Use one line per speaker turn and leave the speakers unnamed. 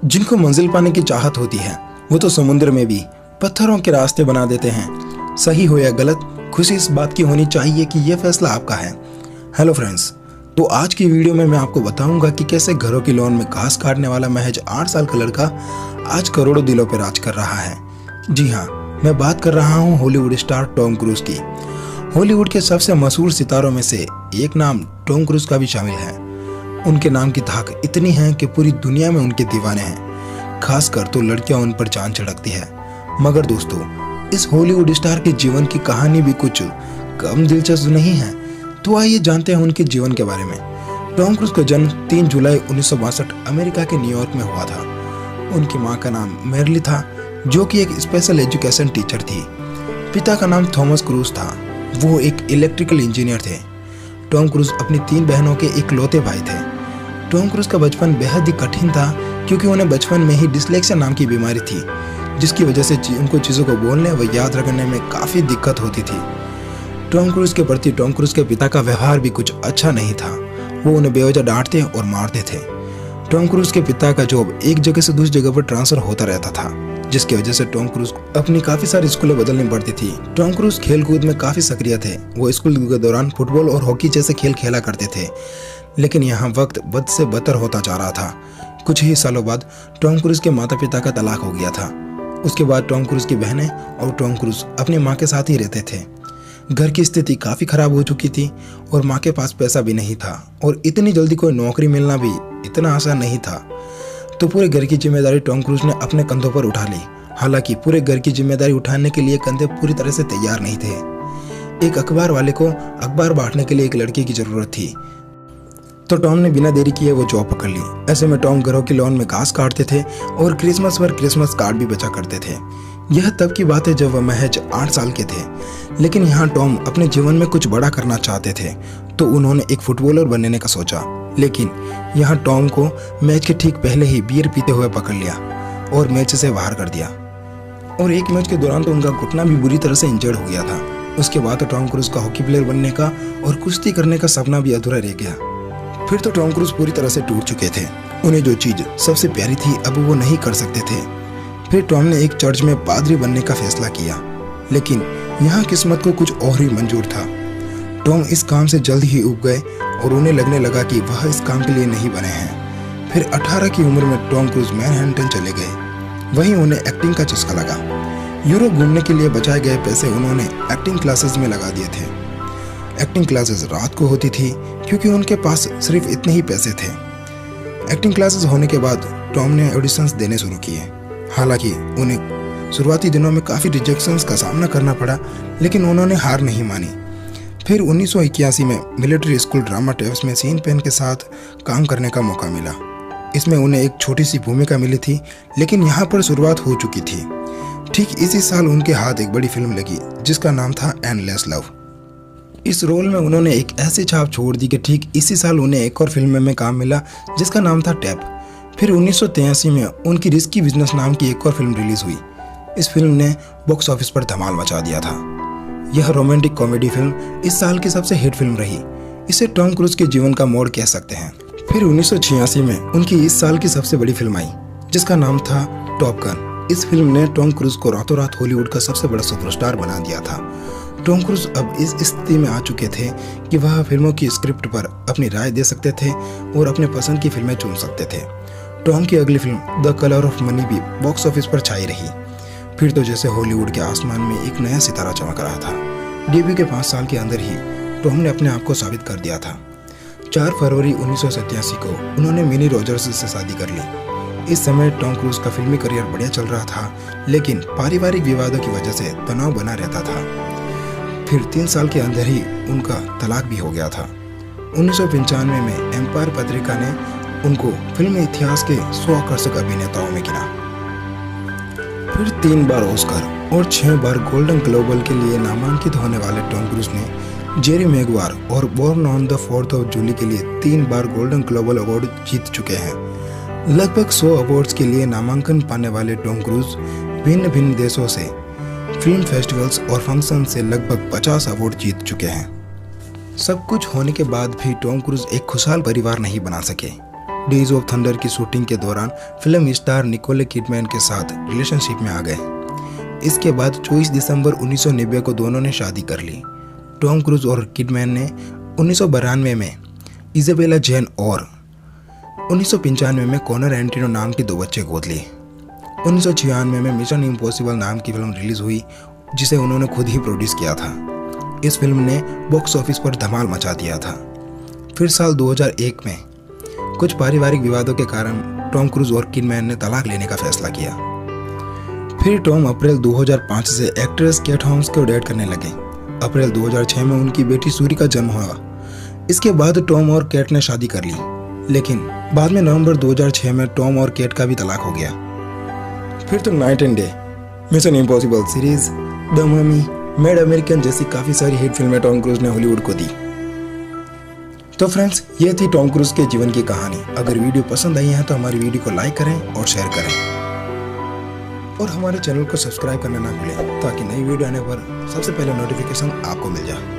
जिनको मंजिल पाने की चाहत होती है वो तो समुद्र में भी पत्थरों के रास्ते बना देते हैं। सही हो या गलत, खुशी इस बात की होनी चाहिए कि यह फैसला आपका है। हेलो फ्रेंड्स, तो आज की वीडियो में मैं आपको बताऊंगा कि कैसे घरों की लॉन में घास काटने वाला महज 8 साल का लड़का आज करोड़ों दिलों पर राज कर रहा है। जी हाँ, मैं बात कर रहा हूँ हॉलीवुड स्टार टॉम क्रूज की। हॉलीवुड के सबसे मशहूर सितारों में से एक नाम टॉम क्रूज का भी शामिल है। उनके नाम की धाक इतनी है कि पूरी दुनिया में उनके दीवाने हैं, खासकर तो लड़कियां उन पर जान छिड़कती है। मगर दोस्तों, इस हॉलीवुड स्टार के जीवन की कहानी भी कुछ कम दिलचस्प नहीं है। तो आइए जानते हैं उनके जीवन के बारे में। टॉम क्रूज का जन्म 3 जुलाई 1962 अमेरिका के न्यूयॉर्क में हुआ था। उनकी मां का नाम मैरली था, जो कि एक स्पेशल एजुकेशन टीचर थी। पिता का नाम थॉमस क्रूज था, वो एक इलेक्ट्रिकल इंजीनियर थे। टॉम क्रूज अपनी 3 बहनों के इकलौते भाई थे। टॉम क्रूज का बचपन बेहद ही कठिन था, क्योंकि उन्हें बचपन में ही डिसलेक्सिया नाम की बीमारी थी, जिसकी वजह से उनको चीज़ों को बोलने व याद रखने में काफ़ी दिक्कत होती थी। टॉम क्रूज के प्रति टॉम क्रूज के पिता का व्यवहार भी कुछ अच्छा नहीं था। वो उन्हें बेवजह डांटते और मारते थे। टॉम क्रूज के पिता का जॉब एक जगह से दूसरी जगह पर ट्रांसफर होता रहता था, जिसकी वजह से टॉम क्रूज अपनी काफ़ी सारी स्कूलें बदलनी पड़ती थी। टॉम क्रूज खेल कूद में काफ़ी सक्रिय थे। वो स्कूल के दौरान फुटबॉल और हॉकी जैसे खेल खेला करते थे, लेकिन यहाँ वक्त बद से बदतर होता जा रहा था। कुछ ही सालों बाद टॉम क्रूज के माता पिता का तलाक हो गया था। उसके बाद टॉम क्रूज की बहनें और टॉम क्रूज अपनी माँ के साथ ही रहते थे। घर की स्थिति काफ़ी खराब हो चुकी थी और माँ के पास पैसा भी नहीं था, और इतनी जल्दी कोई नौकरी मिलना भी इतना आसान नहीं था। तो पूरे घर की जिम्मेदारी टॉम क्रूज ने अपने कंधों पर उठा ली। हालांकि पूरे घर की जिम्मेदारी उठाने के लिए कंधे पूरी तरह से तैयार नहीं थे। एक अखबार वाले को अखबार बांटने के लिए एक लड़के की जरूरत थी, तो टॉम ने बिना देरी किए वो जॉब पकड़ ली। ऐसे में टॉम घरों की लॉन में घास काटते थे और क्रिसमस पर क्रिसमस कार्ड भी बचा करते थे। यह तब की बात है जब वह महज 8 साल के थे। लेकिन यहाँ टॉम अपने जीवन में कुछ बड़ा करना चाहते थे, तो उन्होंने एक फुटबॉलर बनने का सोचा। लेकिन यहाँ टॉम को मैच के ठीक पहले ही बियर पीते हुए पकड़ लिया और मैच से बाहर कर दिया। और एक मैच के दौरान तो उनका घुटना भी बुरी तरह से इंजर्ड हो गया था। उसके बाद तो टॉम क्रूज का हॉकी प्लेयर बनने का और कुश्ती करने का सपना भी अधूरा रह गया। फिर तो टॉम क्रूज पूरी तरह से टूट चुके थे। उन्हें जो चीज सबसे प्यारी थी अब वो नहीं कर सकते थे। फिर टॉम ने एक चर्च में पादरी बनने का फैसला किया, लेकिन यहाँ किस्मत को कुछ और ही मंजूर था। टॉम इस काम से जल्द ही उब गए और उन्हें लगने लगा कि वह इस काम के लिए नहीं बने हैं। फिर 18 की उम्र में टॉम क्रूज मैनहट्टन चले गए। वहीं उन्हें एक्टिंग का चस्का लगा। यूरोप घूमने के लिए बचाए गए पैसे उन्होंने एक्टिंग क्लासेस में लगा दिए थे। एक्टिंग क्लासेस रात को होती थी, क्योंकि उनके पास सिर्फ इतने ही पैसे थे। एक्टिंग क्लासेस होने के बाद टॉम ने ऑडिशंस देने शुरू किए। हालांकि उन्हें शुरुआती दिनों में काफ़ी रिजेक्शंस का सामना करना पड़ा, लेकिन उन्होंने हार नहीं मानी। फिर 1981 में मिलिट्री स्कूल ड्रामा टेप्स में सीन पेन के साथ काम करने का मौका मिला। इसमें उन्हें एक छोटी सी भूमिका मिली थी, लेकिन यहाँ पर शुरुआत हो चुकी थी। ठीक इसी साल उनके हाथ एक बड़ी फिल्म लगी, जिसका नाम था एंडलेस लव। इस रोल में उन्होंने एक ऐसी छाप छोड़ दी कि ठीक इसी साल उन्हें एक और फिल्म में काम मिला, जिसका नाम था टैप। फिर 1983 में उनकी रिस्की बिजनेस नाम की एक और फिल्म रिलीज हुई। इस फिल्म ने बॉक्स ऑफिस पर धमाल मचा दिया था। यह रोमांटिक कॉमेडी फिल्म इस साल की सबसे हिट फिल्म रही। इसे टॉम क्रूज के जीवन का मोड़ कह सकते हैं। फिर 1986 में उनकी इस साल की सबसे बड़ी फिल्म आई, जिसका नाम था टॉप गन। इस फिल्म ने टॉम क्रूज को रातों रात हॉलीवुड का सबसे बड़ा सुपरस्टार बना दिया था। टॉम क्रूज अब इस स्थिति में आ चुके थे कि वह फिल्मों की स्क्रिप्ट पर अपनी राय दे सकते थे और अपने पसंद की फिल्में चुन सकते थे। टॉम की अगली film the colour of money भी बॉक्स ऑफिस पर छाई रही। फिर तो जैसे हॉलीवुड के आसमान में एक नया सितारा चमक रहा था। डेब्यू के 5 साल के अंदर ही टॉम ने अपने आप को साबित कर दिया था। 4 फरवरी 1987 को उन्होंने मिनी रॉजर्स से शादी कर ली। इस समय टॉम क्रूज का फिल्मी करियर बढ़िया चल रहा था, लेकिन पारिवारिक विवादों की वजह से तनाव बना रहता था। फिर 3 साल के अंदर ही उनका तलाक भी हो गया था। 1995 में एम्पायर पत्रिका ने उनको फिल्म इतिहास के 100 आकर्षक अभिनेताओं में गिना। फिर 3 बार ऑस्कर और 6 बार गोल्डन ग्लोबल के लिए नामांकित होने वाले टॉम क्रूज ने जेरी मैगवार और born on the 4th of July के लिए 3 बार गोल्डन ग्लोबल अवार्ड जीत चुके हैं। लगभग 100 अवार्ड्स के लिए नामांकन पाने वाले टॉम क्रूज भिन्न भिन्न देशों से फिल्म फेस्टिवल्स और फंक्शन से लगभग 50 अवार्ड जीत चुके हैं। सब कुछ होने के बाद भी टॉम क्रूज एक खुशहाल परिवार नहीं बना सके। डेज ऑफ थंडर की शूटिंग के दौरान फिल्म स्टार निकोले किडमैन के साथ रिलेशनशिप में आ गए। इसके बाद 24 दिसंबर 1990 को दोनों ने शादी कर ली। टॉम क्रूज और किडमैन ने 1992 में इजाबेला जैन और 1995 में कॉनर एंटिनो नाम की 2 बच्चे गोद लिए। 1996 में मिशन इम्पॉसिबल नाम की फिल्म रिलीज हुई, जिसे उन्होंने खुद ही प्रोड्यूस किया था। इस फिल्म ने बॉक्स ऑफिस पर धमाल मचा दिया था। फिर साल 2001 में कुछ पारिवारिक विवादों के कारण टॉम क्रूज और किडमैन ने तलाक लेने का फैसला किया। फिर टॉम अप्रैल 2005 से एक्ट्रेस केट होम्स को डेट करने लगे। अप्रैल 2006 में उनकी बेटी सूरी का जन्म हुआ। इसके बाद टॉम और केट ने शादी कर ली, लेकिन बाद में नवंबर 2006 में टॉम और केट का भी तलाक हो गया। फिर तो night and day, mission impossible series, the mummy, mad American जैसी काफ़ी सारी हिट फिल्में टॉम क्रूज ने हॉलीवुड को दी। तो फ्रेंड्स, ये थी टॉम क्रूज के जीवन की कहानी। अगर वीडियो पसंद आई है तो हमारी वीडियो को लाइक करें और शेयर करें, और हमारे चैनल को सब्सक्राइब करना ना भूलें, ताकि नई वीडियो आने पर सबसे पहले नोटिफिकेशन आपको मिल जाए।